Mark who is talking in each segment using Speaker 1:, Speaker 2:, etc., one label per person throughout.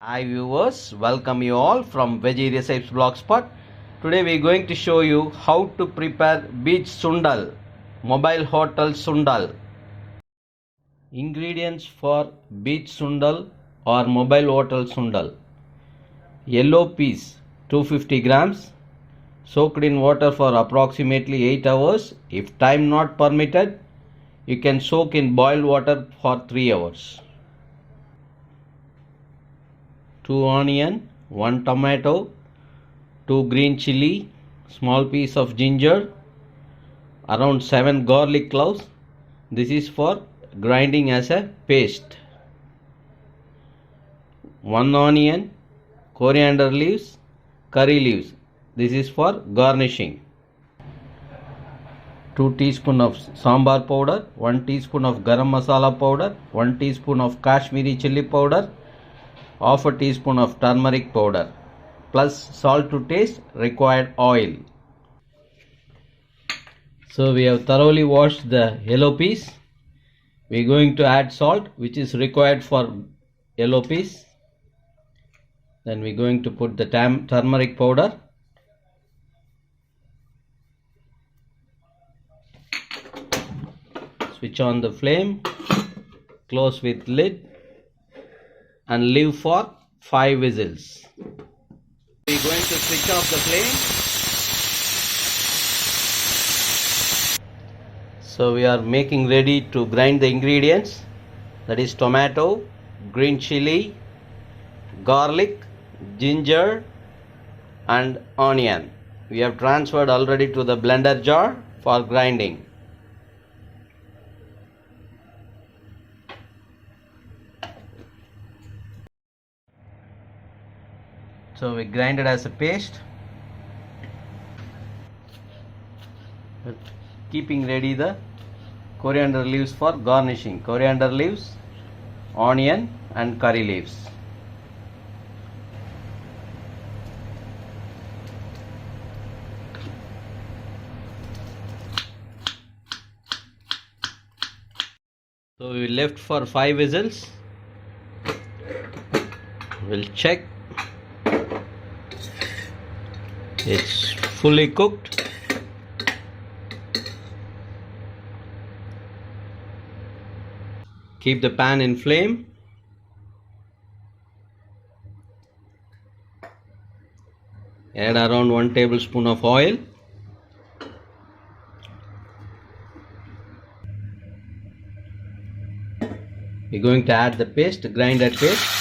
Speaker 1: Hi viewers, welcome you all from Veggie Recipes Blogspot. Today we are going to show you how to prepare beach sundal, mobile hotel sundal. Ingredients for beach sundal or mobile hotel sundal. Yellow peas 250 grams, soaked in water for approximately 8 hours. If time not permitted, you can soak in boiled water for 3 hours. 2 onion, 1 tomato, 2 green chilli, small piece of ginger, around 7 garlic cloves. This is for grinding as a paste. 1 onion, coriander leaves, curry leaves. This is for garnishing. 2 teaspoon of sambar powder, 1 teaspoon of garam masala powder, 1 teaspoon of Kashmiri chilli powder, half a teaspoon of turmeric powder, plus salt to taste, required oil. So we have thoroughly washed the yellow peas. We are going to add salt, which is required for yellow peas. Then we are going to put the turmeric powder. Switch on the flame, close with lid and leave for 5 whistles. We are going to switch off the flame. So we are making ready to grind the ingredients, that is tomato, green chilli, garlic, ginger and onion. We have transferred already to the blender jar for grinding. So we grind it as a paste, keeping ready the coriander leaves for garnishing. Coriander leaves, onion and curry leaves. So we left for 5 whistles. We'll check. It's fully cooked. Keep the pan in flame. Add around 1 tablespoon of oil. We're going to add the paste, grinded paste.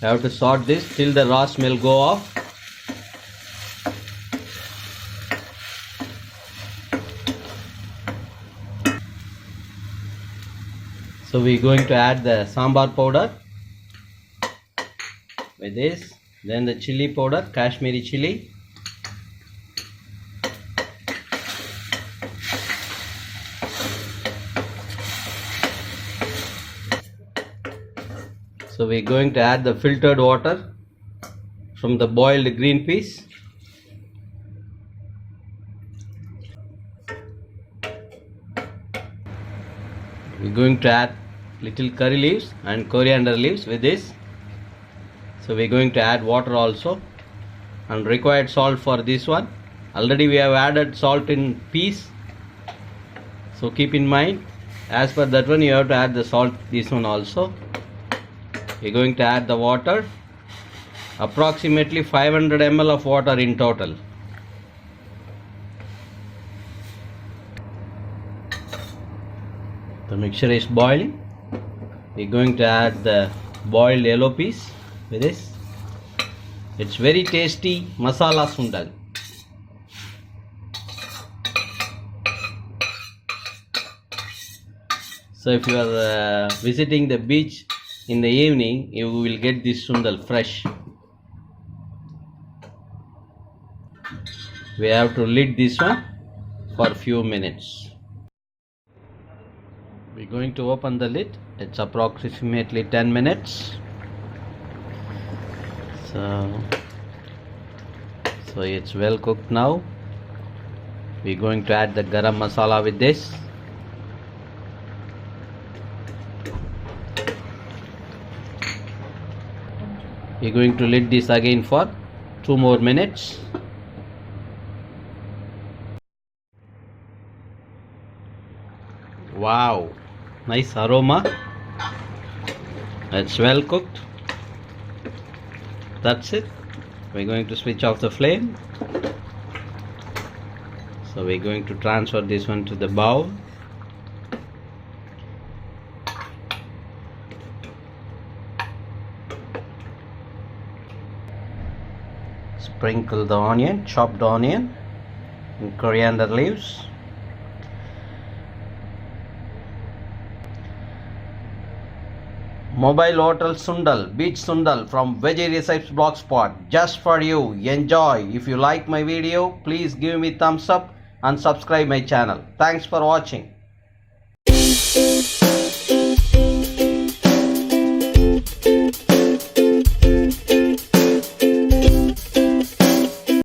Speaker 1: You have to sort this till the raw smell go off. So we are going to add the sambar powder with this, then the chilli powder, Kashmiri chilli, so we are going to add the filtered water from the boiled green peas. We are going to add little curry leaves and coriander leaves with this. So we are going to add water also and required salt for this one. Already we have added salt in peas, so keep in mind, as per that one you have to add the salt this one also. We are going to add the water, approximately 500 ml of water in total. The mixture is boiling. We are going to add the boiled yellow peas with this. It's very tasty masala sundal. So if you are visiting the beach in the evening, you will get this sundal fresh. We have to lid this one for a few minutes. We are going to open the lid. It's approximately 10 minutes. So it's well cooked now. We're going to add the garam masala with this. We're going to let this again for 2 more minutes. Wow, nice aroma. It's well cooked. That's it. We're going to switch off the flame. So we're going to transfer this one to the bowl. Sprinkle the onion, chopped onion, and coriander leaves. Mobile Hotel Sundal, Beach Sundal from Veggie Recipes Blogspot, just for you. Enjoy. If you like my video, please give me thumbs up and subscribe my channel. Thanks for watching.